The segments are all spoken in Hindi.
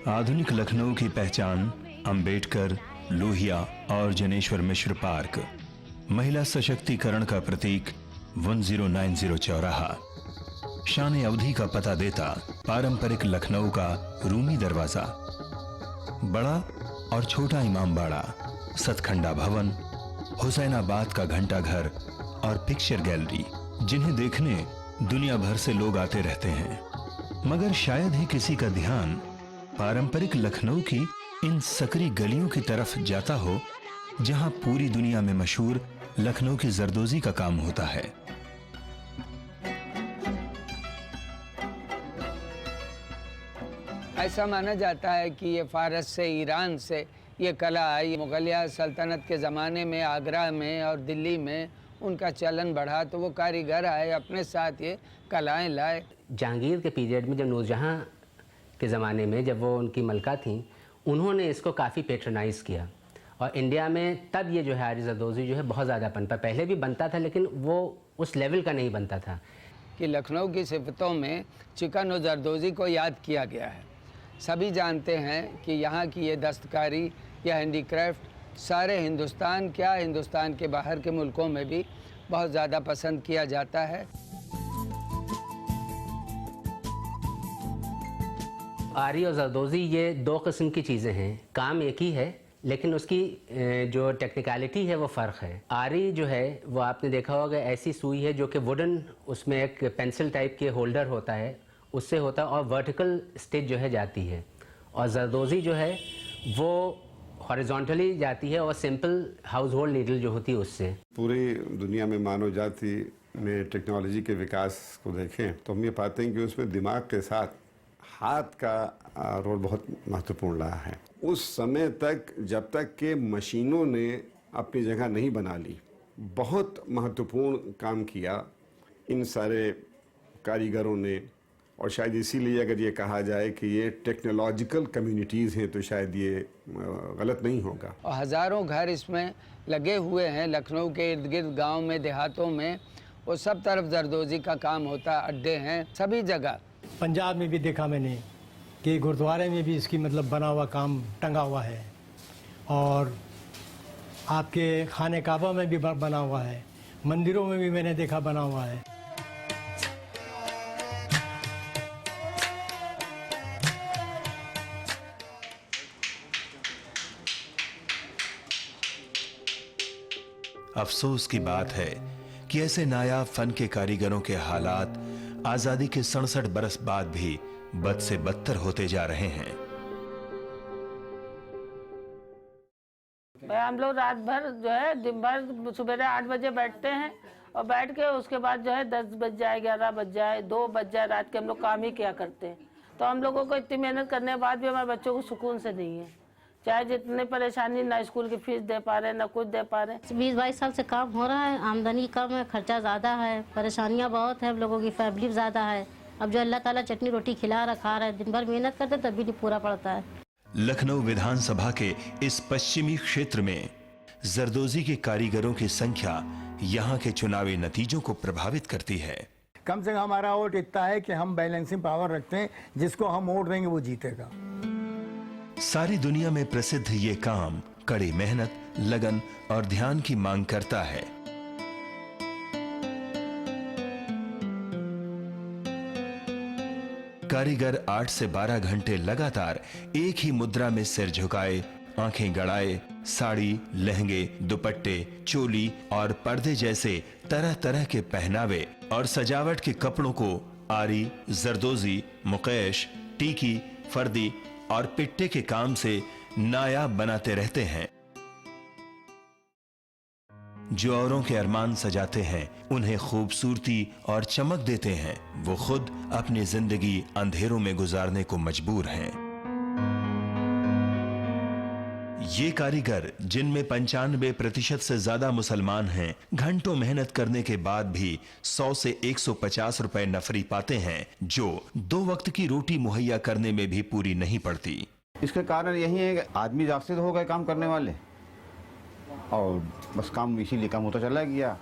आधुनिक लखनऊ की पहचान अंबेडकर, लोहिया और जनेश्वर मिश्र पार्क। महिला सशक्तिकरण का प्रतीक 1090 चौराहा। शान अवधि का पता देता पारंपरिक लखनऊ का रूमी दरवाजा। बड़ा और छोटा इमामबाड़ा, सतखंडा भवन, हुसैनाबाद का घंटाघर और पिक्चर गैलरी, जिन्हें देखने दुनिया भर से लोग आते रहते हैं। मगर शायद ही किसी का ध्यान पारंपरिक लखनऊ की इन सकरी गलियों की तरफ जाता हो, जहां पूरी दुनिया में मशहूर लखनऊ की जरदोजी का काम होता है। ऐसा माना जाता है कि ये फारस से, ईरान से ये कला आई। मुगलिया सल्तनत के ज़माने में आगरा में और दिल्ली में उनका चलन बढ़ा, तो वो कारीगर आए, अपने साथ ये कलाएं लाए। जहांगीर के पीरियड में, जब नूरजहां के ज़माने में, जब वो उनकी मलका थी, उन्होंने इसको काफ़ी पेट्रोनाइज़ किया। और इंडिया में तब ये जो है आरी जरदोज़ी जो है बहुत ज़्यादा पनपा। पहले भी बनता था लेकिन वो उस लेवल का नहीं बनता था। कि लखनऊ की सिफतों में चिकन और जरदोज़ी को याद किया गया है। सभी जानते हैं कि यहाँ की ये दस्तकारी या हैंडीक्राफ्ट सारे हिंदुस्तान, क्या हिंदुस्तान के बाहर के मुल्कों में भी बहुत ज़्यादा पसंद किया जाता है। आरी और जरदोज़ी ये दो किस्म की चीज़ें हैं। काम एक ही है लेकिन उसकी जो टेक्निकलिटी है वो फ़र्क है। आरी जो है वो आपने देखा होगा ऐसी सुई है जो कि वुडन, उसमें एक पेंसिल टाइप के होल्डर होता है, उससे होता है और वर्टिकल स्टिच जो है जाती है। और जरदोज़ी जो है वो हॉरिजॉन्टली जाती है और सिंपल हाउस होल्ड नीडल जो होती है उससे। पूरी दुनिया में मानव जाति में टेक्नोलॉजी के विकास को देखें तो हम ये पाते हैं कि उसमें दिमाग के साथ हाथ का रोल बहुत महत्वपूर्ण रहा है। उस समय तक, जब तक के मशीनों ने अपनी जगह नहीं बना ली, बहुत महत्वपूर्ण काम किया इन सारे कारीगरों ने। और शायद इसीलिए अगर ये कहा जाए कि ये टेक्नोलॉजिकल कम्युनिटीज़ हैं तो शायद ये गलत नहीं होगा। और हज़ारों घर इसमें लगे हुए हैं लखनऊ के इर्द गिर्द, गाँव में, देहातों में, वो सब तरफ जरदोज़ी का काम होता है। अड्डे हैं सभी जगह। पंजाब में भी देखा मैंने कि गुरुद्वारे में भी इसकी मतलब बना हुआ काम टंगा हुआ है, और आपके खाने काबा में भी बना हुआ है, मंदिरों में भी मैंने देखा बना हुआ है। अफसोस की बात है कि ऐसे नायाब फन के कारीगरों के हालात आजादी के 67 बरस बाद भी बद से बदतर होते जा रहे हैं। हम लोग रात भर जो है, दिन भर सुबह 8 बजे बैठते हैं और बैठ के उसके बाद जो है 10 बज जाए, 11 बज जाए, 2 बज जाए रात के, हम लोग काम ही किया करते हैं। तो हम लोगों को इतनी मेहनत करने के बाद भी हमारे बच्चों को सुकून से नहीं है। चाहे जितनी परेशानी, ना स्कूल की फीस दे पा रहे, ना कुछ दे पा रहे। 20-22 साल से काम हो रहा है, आमदनी कम है, खर्चा ज़्यादा है, परेशानियां बहुत है, हम लोगों की फैमिली ज़्यादा है। अब जो अल्लाह ताला चटनी रोटी खिला रहा, खा रहा है, दिन भर मेहनत करते तब भी नहीं पूरा पड़ता है। लखनऊ विधानसभा के इस पश्चिमी क्षेत्र में जरदोज़ी के कारीगरों की संख्या यहाँ के चुनावी नतीजों को प्रभावित करती है। कम से कम हमारा वोट इतना है कि हम बैलेंसिंग पावर रखते हैं, जिसको हम वोट देंगे वो जीतेगा। सारी दुनिया में प्रसिद्ध ये काम कड़ी मेहनत, लगन और ध्यान की मांग करता है। कारीगर 8 से 12 घंटे लगातार एक ही मुद्रा में सिर झुकाए, आंखें गड़ाए, साड़ी, लहंगे, दुपट्टे, चोली और पर्दे जैसे तरह तरह के पहनावे और सजावट के कपड़ों को आरी, जरदोज़ी, मुकेश, टीकी, फर्दी और पिट्टे के काम से नायाब बनाते रहते हैं। जो औरों के अरमान सजाते हैं, उन्हें खूबसूरती और चमक देते हैं, वो खुद अपनी जिंदगी अंधेरों में गुजारने को मजबूर हैं। ये कारीगर, जिनमें 95% से ज्यादा मुसलमान हैं, घंटों मेहनत करने के बाद भी 100 से 150 रुपए नफरी पाते हैं, जो 2 वक्त की रोटी मुहैया करने में भी पूरी नहीं पड़ती। इसके कारण यही है कि आदमी जागते हो गए काम करने वाले, और बस काम इसीलिए कम होता चला गया।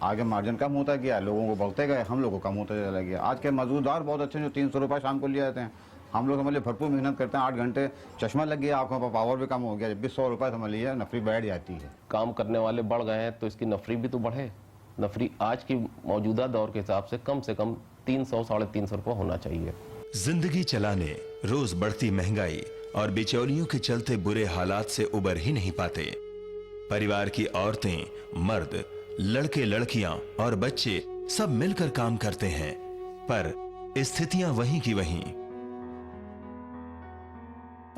आगे मार्जिन कम होता गया, लोगों को बढ़ते गए, हम लोगों को कम होता चला गया। आज के मजदूरदार बहुत अच्छे जो 300 रुपये शाम को ले आते हैं, हम लोग समझ लीजिए भरपूर मेहनत करते हैं, 8 घंटे चश्मा लग गया आंखों पर, पावर भी कम हो गया, जब भी 100 रुपये समझ लीजिए नफरी बैठ जाती है। काम करने वाले बढ़ गए हैं तो इसकी नफरी भी तो बढ़े। नफरी आज की मौजूदा दौर के हिसाब से कम 300 साढ़े 300 रुपये होना चाहिए। जिंदगी चलाने रोज बढ़ती महंगाई और बिचौलियों के चलते बुरे हालात से उबर ही नहीं पाते। परिवार की औरतें, मर्द, लड़के लड़कियां और बच्चे सब मिलकर काम करते हैं, पर स्थितियां वहीं की वहीं।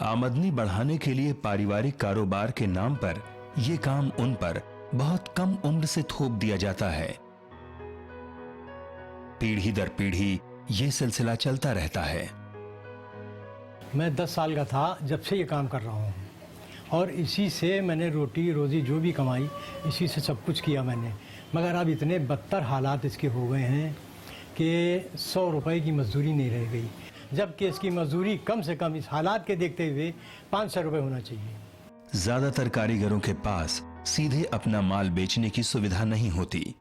आमदनी बढ़ाने के लिए पारिवारिक कारोबार के नाम पर यह काम उन पर बहुत कम उम्र से थोप दिया जाता है। पीढ़ी दर पीढ़ी यह सिलसिला चलता रहता है। मैं 10 साल का था जब से ये काम कर रहा हूँ और इसी से मैंने रोटी रोजी जो भी कमाई इसी से सब कुछ किया मैंने। मगर अब इतने बदतर हालात इसके हो गए हैं कि 100 रुपए की मजदूरी नहीं रह गई, जबकि इसकी मजदूरी कम से कम इस हालात के देखते हुए 500 रुपये होना चाहिए। ज्यादातर कारीगरों के पास सीधे अपना माल बेचने की सुविधा नहीं होती।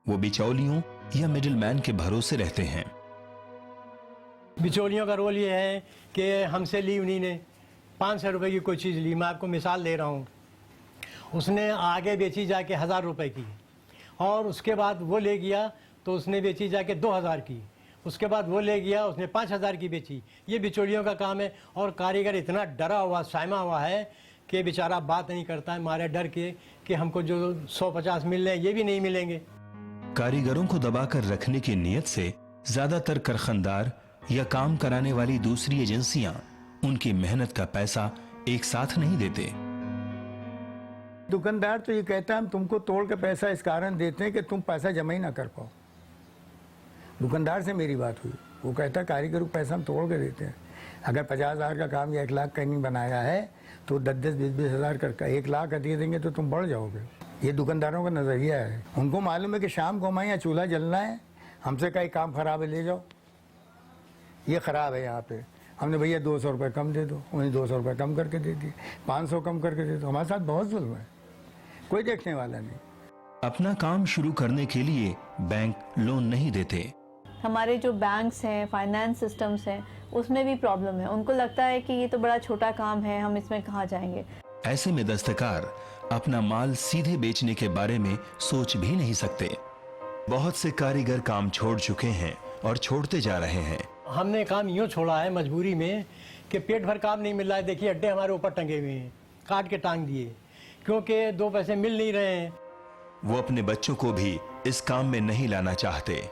वो बिचौलियों या मिडिलमैन के भरोसे रहते हैं। बिचौलियों का रोल ये है कि हमसे ली उन्हीं ने 500 रुपये की कोई चीज़ ली। मैं आपको मिसाल दे रहा हूँ, उसने आगे बेची जाके 1000 रुपये की और उसके बाद वो ले गया तो उसने बेची जाके 2000 की, उसके बाद वो ले गया उसने 5000 की बेची। ये बिचौलियों का काम है और कारीगर इतना डरा हुआ सहमा हुआ है कि बेचारा बात नहीं करता है मारे डर के कि हमको जो 150 मिल रहे हैं ये भी नहीं मिलेंगे। कारीगरों को दबाकर रखने की नीयत से ज्यादातर कारखानदार या काम कराने वाली दूसरी एजेंसियां उनकी मेहनत का पैसा एक साथ नहीं देते। दुकानदार तो ये कहता है हम तुमको तोड़ के पैसा इस कारण देते हैं कि तुम पैसा जमा ही ना कर पाओ। दुकानदार से मेरी बात हुई, वो कहता कारीगर को पैसा हम तोड़ के देते हैं। अगर 50,000 का काम या 1 लाख का नहीं बनाया है तो 10-10, 20-20 हज़ार का 1 लाख का दे देंगे तो तुम बढ़ जाओगे। ये दुकानदारों का नज़रिया है। उनको मालूम है कि शाम को हमारे यहाँ चूल्हा जलना है, हमसे कहीं काम खराब है ले जाओ, ये ख़राब है यहाँ पे। हमने भैया 200 रुपये कम दे दो, उन्हें 200 रुपये कम करके दे दिए, 500 कम करके दे दो। हमारे साथ बहुत जुल्म है, कोई देखने वाला नहीं। अपना काम शुरू करने के लिए बैंक लोन नहीं देते। हमारे जो बैंक्स हैं, फाइनेंस सिस्टम्स हैं, उसमें भी प्रॉब्लम है। उनको लगता है कि ये तो बड़ा छोटा काम है, हम इसमें कहाँ जाएंगे। ऐसे में दस्तकार अपना माल सीधे बेचने के बारे में सोच भी नहीं सकते। बहुत से कारीगर काम छोड़ चुके हैं और छोड़ते जा रहे हैं। हमने काम यूँ छोड़ा है मजबूरी में कि पेट भर काम नहीं मिल रहा है। देखिए अड्डे हमारे ऊपर टंगे हुए हैं, काट के टांग दिए क्योंकि 2 पैसे मिल नहीं रहे हैं। वो अपने बच्चों को भी इस काम में नहीं लाना चाहते।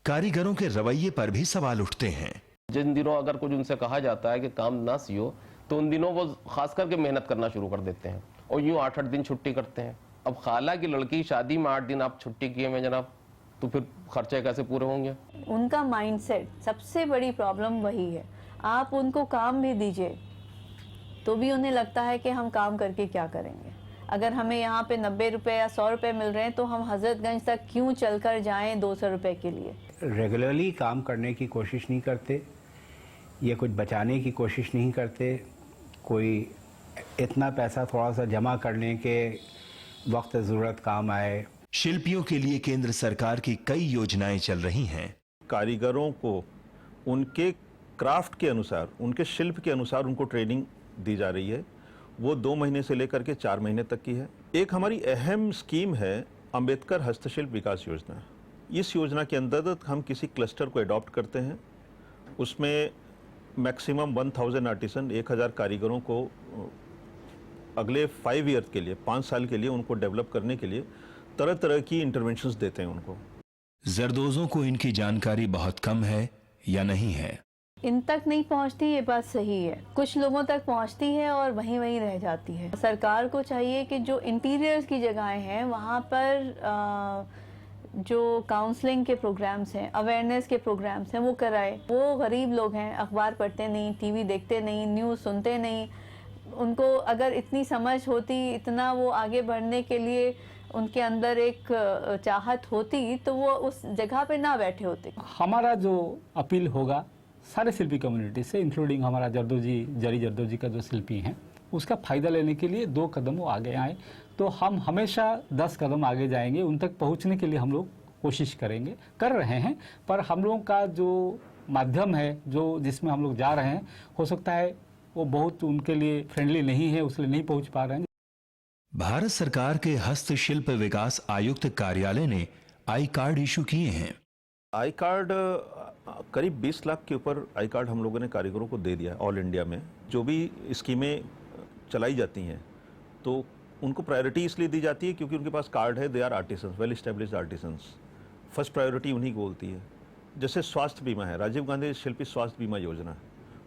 कारीगरों के रवैये पर भी सवाल उठते हैं। जिन दिनों अगर कुछ उनसे कहा जाता है कि काम ना सियो तो उन दिनों वो खास करके मेहनत करना शुरू कर देते हैं और यूं 8-8 दिन छुट्टी करते हैं। अब खाला की लड़की शादी में 8 दिन आप छुट्टी किए में जनाब, तो फिर खर्चे कैसे पूरे होंगे। उनका माइंडसेट सबसे बड़ी प्रॉब्लम वही है। आप उनको काम भी दीजिए तो भी उन्हें लगता है कि हम काम करके क्या करेंगे। अगर हमें यहाँ पे 90 रुपये या 100 रुपये मिल रहे हैं तो हम हजरतगंज तक क्यों चलकर जाएं 200 रुपये के लिए। रेगुलरली काम करने की कोशिश नहीं करते, ये कुछ बचाने की कोशिश नहीं करते, कोई इतना पैसा थोड़ा सा जमा करने के वक्त ज़रूरत काम आए। शिल्पियों के लिए केंद्र सरकार की कई योजनाएं चल रही हैं। कारीगरों को उनके क्राफ्ट के अनुसार, उनके शिल्प के अनुसार उनको ट्रेनिंग दी जा रही है। वो 2 महीने से लेकर के 4 महीने तक की है। एक हमारी अहम स्कीम है अंबेडकर हस्तशिल्प विकास योजना। इस योजना के अंतर्गत हम किसी क्लस्टर को अडॉप्ट करते हैं, उसमें मैक्सिमम 1000 आर्टिसन, 1000 कारीगरों को अगले 5 ईयर के लिए, 5 साल के लिए उनको डेवलप करने के लिए तरह तरह की इंटरवेंशंस देते हैं उनको। जरदोजों को इनकी जानकारी बहुत कम है या नहीं है। इन तक नहीं पहुंचती, ये बात सही है। कुछ लोगों तक पहुंचती है और वहीं वहीं रह जाती है। सरकार को चाहिए कि जो इंटीरियर्स की जगहें हैं वहाँ पर जो काउंसलिंग के प्रोग्राम्स हैं, अवेयरनेस के प्रोग्राम्स हैं, वो कराए। वो गरीब लोग हैं, अखबार पढ़ते नहीं, टीवी देखते नहीं, न्यूज़ सुनते नहीं। उनको अगर इतनी समझ होती, इतना वो आगे बढ़ने के लिए उनके अंदर एक चाहत होती तो वो उस जगह पे ना बैठे होते। हमारा जो अपील होगा सारे शिल्पी कम्युनिटी से, इंक्लूडिंग हमारा जरदोजी, जरी जरदोजी का जो शिल्पी हैं, उसका फ़ायदा लेने के लिए 2 कदम वो आगे आए तो हम हमेशा 10 कदम आगे जाएंगे। उन तक पहुंचने के लिए हम लोग कोशिश करेंगे, कर रहे हैं। पर हम लोगों का जो माध्यम है जो जिसमें हम लोग जा रहे हैं, हो सकता है वो बहुत उनके लिए फ्रेंडली नहीं है, उसलिए नहीं पहुंच पा रहे हैं। भारत सरकार के हस्तशिल्प विकास आयुक्त कार्यालय ने आई कार्ड इशू किए हैं। आई कार्ड करीब 20 लाख के ऊपर आई कार्ड हम लोगों ने कारीगरों को दे दिया है ऑल इंडिया में। जो भी स्कीमें चलाई जाती हैं तो उनको प्रायोरिटी इसलिए दी जाती है क्योंकि उनके पास कार्ड है, they are artisans, well established artisans. First priority उन्हीं को होती है। जैसे स्वास्थ्य बीमा है, राजीव गांधी शिल्पी स्वास्थ्य बीमा योजना,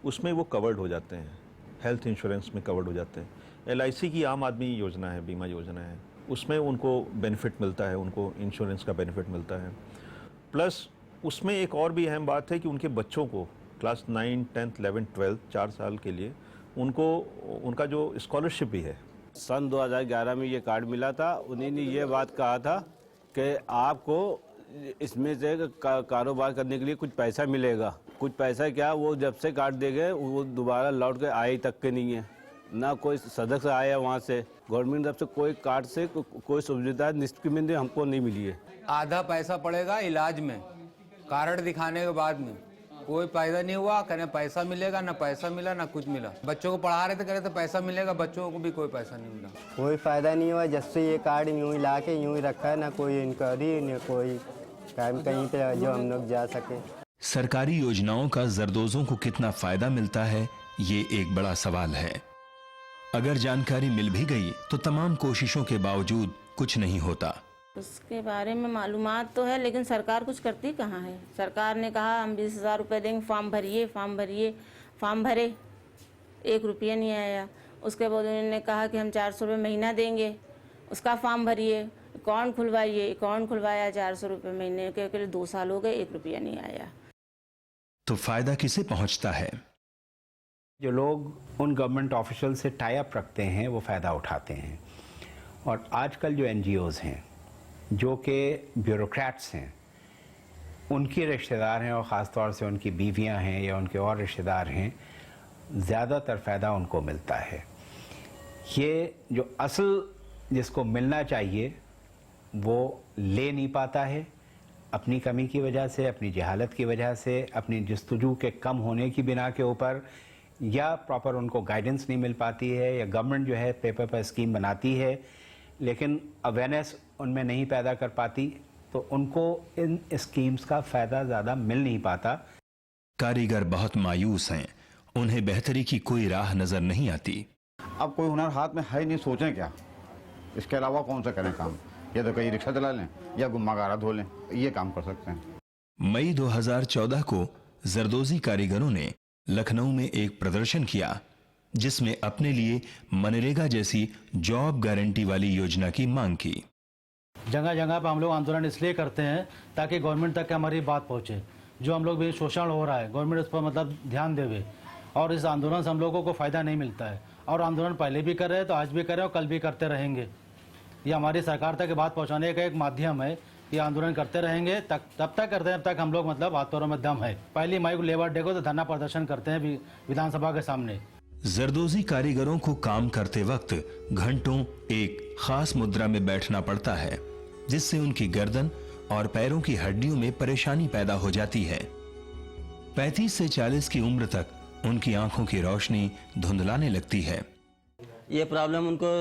उसमें वो कवर्ड हो जाते हैं, हेल्थ इंश्योरेंस में कवर्ड हो जाते हैं। LIC की आम आदमी योजना है, बीमा योजना है, उसमें उनको बेनिफिट मिलता है, उनको इंश्योरेंस का बेनिफिट मिलता है। प्लस उसमें एक और भी अहम बात है कि उनके बच्चों को क्लास 9, 10, 11, 12 4 साल के लिए उनको उनका जो स्कॉलरशिप भी है। सन 2011 में ये कार्ड मिला था। उन्हीं ने ये बात कहा था कि आपको इसमें से कारोबार करने के लिए कुछ पैसा मिलेगा। कुछ पैसा क्या, वो जब से कार्ड दे गए वो दोबारा लौट के आए तक के नहीं है, ना कोई सदस्य आया वहाँ से। गवर्नमेंट तरफ से कोई कार्ड से कोई सुविधा निश्चित हमको नहीं मिली है। आधा पैसा पड़ेगा इलाज में, कार्ड दिखाने के बाद में कोई फायदा नहीं हुआ। कहने पैसा मिलेगा, ना पैसा मिला ना कुछ मिला। बच्चों को पढ़ा रहे थे, कह रहे थे पैसा मिलेगा, बच्चों को भी कोई पैसा नहीं मिला। कोई फायदा नहीं हुआ। जब से ये कार्ड यूं ही ला के यूं ही रखा है, ना कोई इंक्वायरी न कोई काम कहीं पे जो हम लोग जा सके। सरकारी योजनाओं का जरदोजों को कितना फायदा मिलता है, ये एक बड़ा सवाल है। अगर जानकारी मिल भी गई तो तमाम कोशिशों के बावजूद कुछ नहीं होता। उसके बारे में मालूमात तो है, लेकिन सरकार कुछ करती कहाँ है। सरकार ने कहा हम 20,000 रुपये देंगे, फॉर्म भरिए, फॉर्म भरिए, फॉर्म भरे, 1 रुपया नहीं आया। उसके बाद उन्होंने कहा कि हम 400 रुपये महीना देंगे, उसका फॉर्म भरिए, अकाउंट खुलवाइए, अकाउंट खुलवाया 400 रुपये महीने के 2 साल हो गए, 1 रुपया नहीं आया। तो फायदा किसे पहुंचता है? जो लोग उन गवर्नमेंट ऑफिशियल से टाई अप रखते हैं वो फ़ायदा उठाते हैं। और आजकल जो NGOs हैं जो कि ब्यूरोक्रेट्स हैं, उनके रिश्तेदार हैं और ख़ास तौर से उनकी बीवियां हैं या उनके और रिश्तेदार हैं, ज़्यादातर फ़ायदा उनको मिलता है। ये जो असल जिसको मिलना चाहिए वो ले नहीं पाता है, अपनी कमी की वजह से, अपनी जहालत की वजह से, अपनी जस्तजू के कम होने की बिना के ऊपर, या प्रॉपर उनको गाइडेंस नहीं मिल पाती है, या गवर्नमेंट जो है पेपर पर स्कीम बनाती है लेकिन अवेयरनेस उनमें नहीं पैदा कर पाती, तो उनको इन स्कीम्स का फ़ायदा ज़्यादा मिल नहीं पाता। कारीगर बहुत मायूस हैं, उन्हें बेहतरी की कोई राह नजर नहीं आती। अब कोई हुनर हाथ में है नहीं, सोचें क्या, इसके अलावा कौन सा करें काम। या तो कहीं रिक्शा चला लें या गुम्मागारा धो लें, ये काम कर सकते हैं। मई 2014 को जरदोजी कारीगरों ने लखनऊ में एक प्रदर्शन किया जिसमें अपने लिए मनरेगा जैसी जॉब गारंटी वाली योजना की मांग की। जगह जगह पर हम लोग आंदोलन इसलिए करते हैं ताकि गवर्नमेंट तक हमारी बात पहुंचे। जो हम लोग भी शोषण हो रहा है, गवर्नमेंट उस पर मतलब ध्यान देवे, और इस आंदोलन से हम लोगों को फ़ायदा नहीं मिलता है। और आंदोलन पहले भी कर रहे हैं, तो आज भी कर रहे हैं और कल भी करते रहेंगे। ये हमारी सरकार तक बात पहुँचाने का एक माध्यम है। ये आंदोलन करते रहेंगे, तब तक करते हैं जब तक हम लोग मतलब हाथ पैरों में दम है। पहली मई को लेबर डे को तो धरना प्रदर्शन करते हैं विधानसभा के सामने। जरदोजी कारीगरों को काम करते वक्त घंटों एक खास मुद्रा में बैठना पड़ता है, जिससे उनकी गर्दन और पैरों की हड्डियों में परेशानी पैदा हो जाती है। 35 से 40 की उम्र तक उनकी आंखों की रोशनी धुंधलाने लगती है। ये प्रॉब्लम उनको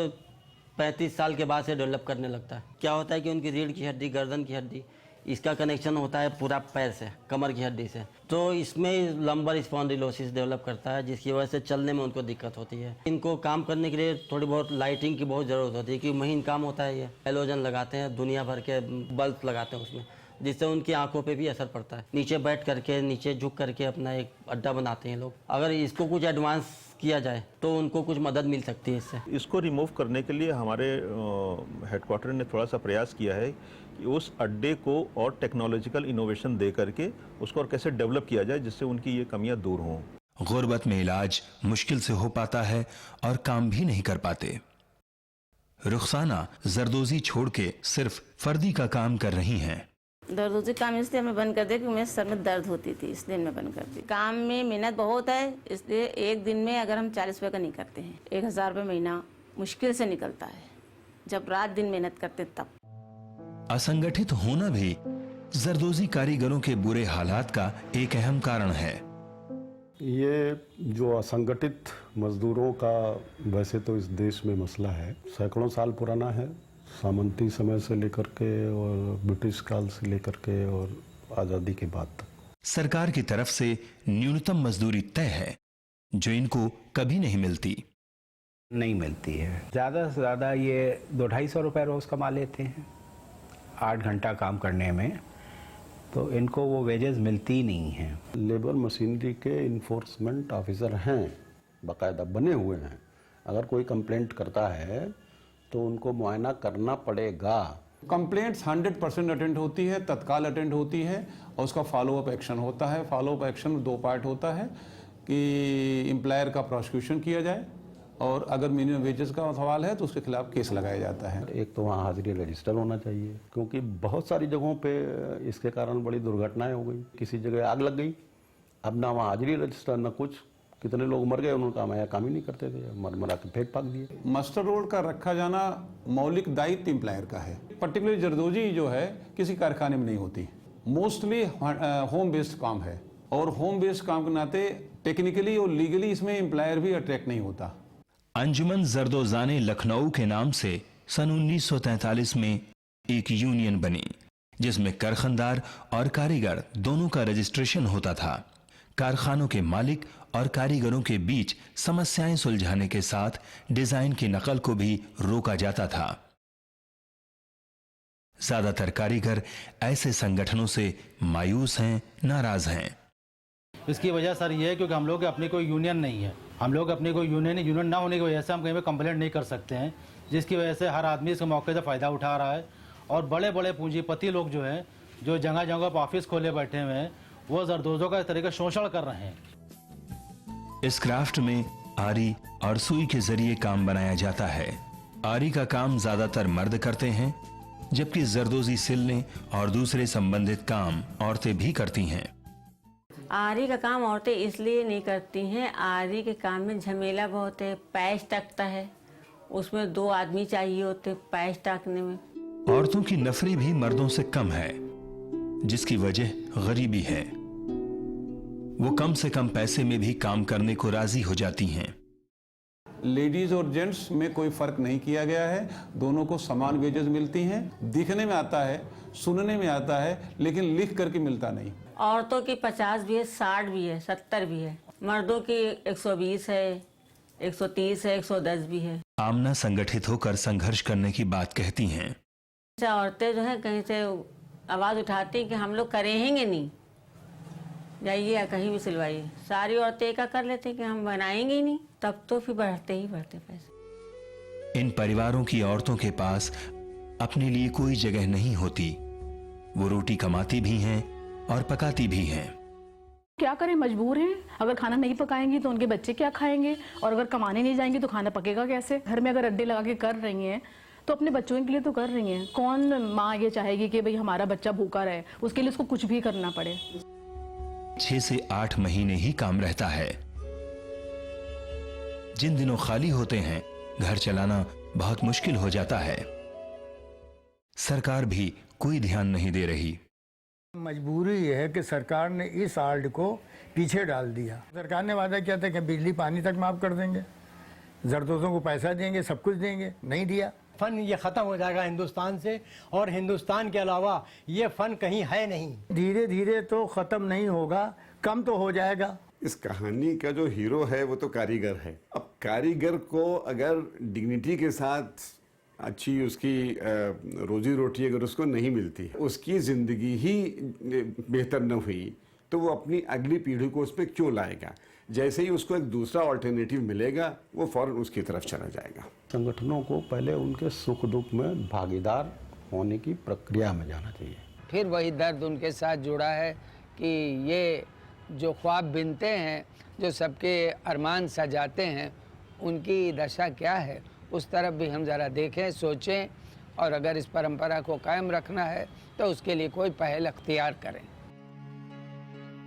35 साल के बाद से डेवलप करने लगता है। क्या होता है कि उनकी रीढ़ की हड्डी, गर्दन की हड्डी, इसका कनेक्शन होता है पूरा पैर से, कमर की हड्डी से, तो इसमें लंबर स्पॉन्डिलोसिस डेवलप करता है, जिसकी वजह से चलने में उनको दिक्कत होती है। इनको काम करने के लिए थोड़ी बहुत लाइटिंग की बहुत ज़रूरत होती है, क्योंकि महीन काम होता है। ये हेलोजन लगाते हैं, दुनिया भर के बल्ब लगाते हैं उसमें, जिससे उनकी आंखों पे भी असर पड़ता है। नीचे बैठ करके, नीचे झुक करके अपना एक अड्डा बनाते हैं लोग। अगर इसको कुछ एडवांस किया जाए तो उनको कुछ मदद मिल सकती है इससे। इसको रिमूव करने के लिए हमारे हेडक्वार्टर ने थोड़ा सा प्रयास किया है कि उस अड्डे को और टेक्नोलॉजिकल इनोवेशन दे करके उसको और कैसे डेवलप किया जाए जिससे उनकी ये कमियां दूर हों। गुर्बत में इलाज मुश्किल से हो पाता है और काम भी नहीं कर पाते। रुखसाना जरदोजी छोड़ के सिर्फ फर्दी का काम कर रही हैं। जरदोजी काम इसलिए मैं बंद कर दिया क्योंकि मेरे सर में दर्द होती थी, इसलिए मैं बंद कर दी। काम में मेहनत बहुत है, इसलिए एक दिन में अगर हम 40 रुपये का नहीं करते हैं, 1,000 रुपये महीना मुश्किल से निकलता है। जब रात दिन मेहनत करते तब। असंगठित होना भी जरदोजी कारीगरों के बुरे हालात का एक अहम कारण है। ये जो असंगठित मजदूरों का वैसे तो इस देश में मसला है, सैकड़ों साल पुराना है, सामंती समय से लेकर के और ब्रिटिश काल से लेकर के और आज़ादी के बाद तक। सरकार की तरफ से न्यूनतम मजदूरी तय है जो इनको कभी नहीं मिलती। नहीं मिलती है। ज़्यादा से ज़्यादा ये 200-250 रुपये रोज़ कमा लेते हैं 8 घंटा काम करने में, तो इनको वो वेजेस मिलती नहीं हैं। लेबर मशीनरी के इन्फोर्समेंट ऑफिसर हैं, बाकायदा बने हुए हैं। अगर कोई कंप्लेंट करता है तो उनको मुआयना करना पड़ेगा। कंप्लेंट्स 100% अटेंड होती है, तत्काल अटेंड होती है और उसका फॉलोअप एक्शन होता है। फॉलोअप एक्शन 2 पार्ट होता है कि एम्प्लॉयर का प्रोसिक्यूशन किया जाए और अगर मिनिमम वेजेस का सवाल है तो उसके खिलाफ केस लगाया जाता है। एक तो वहाँ हाजिरी रजिस्टर होना चाहिए, क्योंकि बहुत सारी जगहों पे इसके कारण बड़ी दुर्घटनाएं हो गई। किसी जगह आग लग गई, अब ना वहाँ हाजिरी रजिस्टर ना कुछ, कितने लोग मर गए, उन्होंने काम आया, काम ही नहीं करते थे, मरा के फेंक फाक दिए। मस्टर रोल का रखा जाना मौलिक दायित्व एम्प्लॉयर का है। पर्टिकुलर जरदोजी जो है किसी कारखाने में नहीं होती, मोस्टली होम बेस्ड काम है और होम बेस्ड काम के नाते टेक्निकली और लीगली इसमें एम्प्लॉयर भी अट्रैक्ट नहीं होता। अंजुमन जरदोजाने लखनऊ के नाम से सन 1943 में एक यूनियन बनी जिसमें कारखानदार और कारीगर दोनों का रजिस्ट्रेशन होता था। कारखानों के मालिक और कारीगरों के बीच समस्याएं सुलझाने के साथ डिजाइन की नकल को भी रोका जाता था। ज्यादातर कारीगर ऐसे संगठनों से मायूस हैं, नाराज हैं। इसकी वजह सर ये है क्योंकि हम लोग अपनी कोई यूनियन नहीं है। हम लोग अपनी कोई यूनियन ना होने की वजह से हम कहीं पे कंप्लेंट नहीं कर सकते हैं, जिसकी वजह से हर आदमी इस मौके से फ़ायदा उठा रहा है। और बड़े बड़े पूंजीपति लोग जो हैं, जो जगह जगह पर ऑफिस खोले बैठे हुए हैं, वो जरदोजों का इस तरह का शोषण कर रहे हैं। इस क्राफ्ट में आरी और सुई के जरिए काम बनाया जाता है। आरी का काम ज्यादातर मर्द करते हैं, जबकि जरदोजी सिलने और दूसरे संबंधित काम औरतें भी करती हैं। आरी का काम औरतें इसलिए नहीं करती हैं, आरी के काम में झमेला बहुत है। पैच टाकता है, उसमें 2 आदमी चाहिए होते पैच टाकने में। औरतों की नफरी भी मर्दों से कम है, जिसकी वजह गरीबी है। वो कम से कम पैसे में भी काम करने को राजी हो जाती हैं। लेडीज और जेंट्स में कोई फर्क नहीं किया गया है, दोनों को समान वेजेस मिलती हैं। दिखने में आता है, सुनने में आता है, लेकिन लिख करके मिलता नहीं। औरतों की 50 भी है, 60 भी है, 70 भी है। मर्दों की 120 है, 130 है, 110 भी है। आमना संगठित होकर संघर्ष करने की बात कहती हैं। औरतें जो है कहीं से आवाज उठाती कि हम लोग करेंगे नहीं, जाइए या कहीं भी सिलवाइए। सारी औरतें एक कर लेते कि हम बनाएंगे ही नहीं, तब तो फिर बढ़ते ही बढ़ते पैसे। इन परिवारों की औरतों के पास अपने लिए कोई जगह नहीं होती। वो रोटी कमाती भी हैं और पकाती भी हैं। क्या करें, मजबूर हैं। अगर खाना नहीं पकाएंगी तो उनके बच्चे क्या खाएंगे, और अगर कमाने नहीं जाएंगी तो खाना पकेगा कैसे। घर में अगर अड्डे लगा के कर रही हैं तो अपने बच्चों के लिए तो कर रही हैं। कौन माँ ये चाहेगी कि भाई हमारा बच्चा भूखा रहे, उसके लिए उसको कुछ भी करना पड़े। 6 से 8 महीने ही काम रहता है। जिन दिनों खाली होते हैं, घर चलाना बहुत मुश्किल हो जाता है। सरकार भी कोई ध्यान नहीं दे रही। मजबूरी ये है कि सरकार ने इस आर्ट को पीछे डाल दिया। सरकार ने वादा किया था कि बिजली पानी तक माफ कर देंगे, जरदोजों को पैसा देंगे, सब कुछ देंगे, नहीं दिया। फन ये ख़त्म हो जाएगा हिंदुस्तान से, और हिंदुस्तान के अलावा ये फन कहीं है नहीं। धीरे धीरे तो ख़त्म नहीं होगा, कम तो हो जाएगा। इस कहानी का जो हीरो है वो तो कारीगर है। अब कारीगर को अगर डिग्निटी के साथ अच्छी उसकी रोजी रोटी अगर उसको नहीं मिलती, उसकी ज़िंदगी ही बेहतर न हुई, तो वो अपनी अगली पीढ़ी को उस पर क्यों लाएगा। जैसे ही उसको एक दूसरा ऑल्टरनेटिव मिलेगा, वो फौरन उसकी तरफ चला जाएगा। संगठनों को पहले उनके सुख दुख में भागीदार होने की प्रक्रिया में जाना चाहिए। फिर वही दर्द उनके साथ जुड़ा है कि ये जो ख्वाब बिनते हैं, जो सबके अरमान सजाते हैं, उनकी दशा क्या है, उस तरफ भी हम ज़रा देखें, सोचें, और अगर इस परंपरा को कायम रखना है तो उसके लिए कोई पहल अख्तियार करें।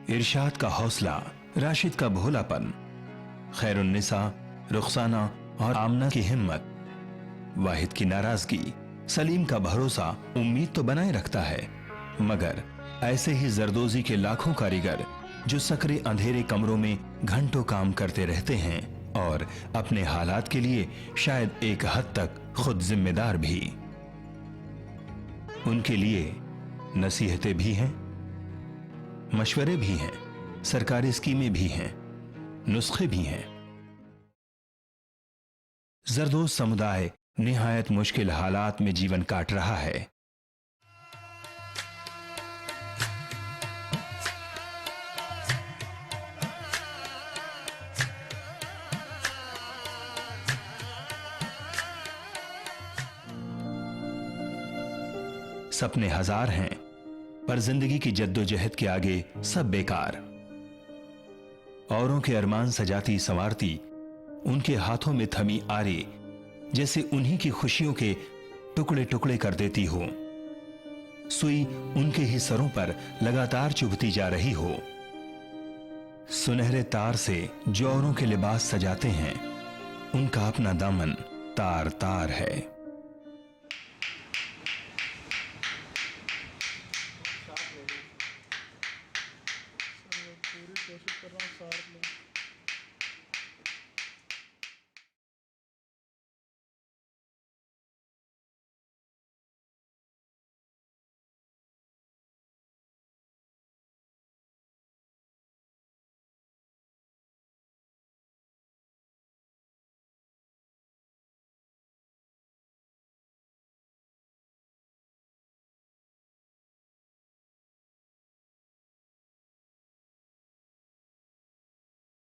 इरशाद का हौसला, राशिद का भोलापन, खैरुन्निसा, रुखसाना और आमना की हिम्मत, वाहिद की नाराजगी, सलीम का भरोसा उम्मीद तो बनाए रखता है, मगर ऐसे ही जरदोजी के लाखों कारीगर जो सकरे अंधेरे कमरों में घंटों काम करते रहते हैं और अपने हालात के लिए शायद एक हद तक खुद जिम्मेदार भी। उनके लिए नसीहतें भी हैं, मशवरे भी हैं, सरकारी स्कीमें भी हैं, नुस्खे भी हैं। जरदोज समुदाय निहायत मुश्किल हालात में जीवन काट रहा है। सपने हजार हैं, पर जिंदगी की जद्दोजहद के आगे सब बेकार। औरों के अरमान सजाती संवारती उनके हाथों में थमी आरी जैसे उन्हीं की खुशियों के टुकड़े टुकड़े कर देती हो। सुई उनके ही सरों पर लगातार चुभती जा रही हो। सुनहरे तार से जो औरों के लिबास सजाते हैं, उनका अपना दामन तार तार है। पूरी कोशिश कर रहा हूँ साथ में।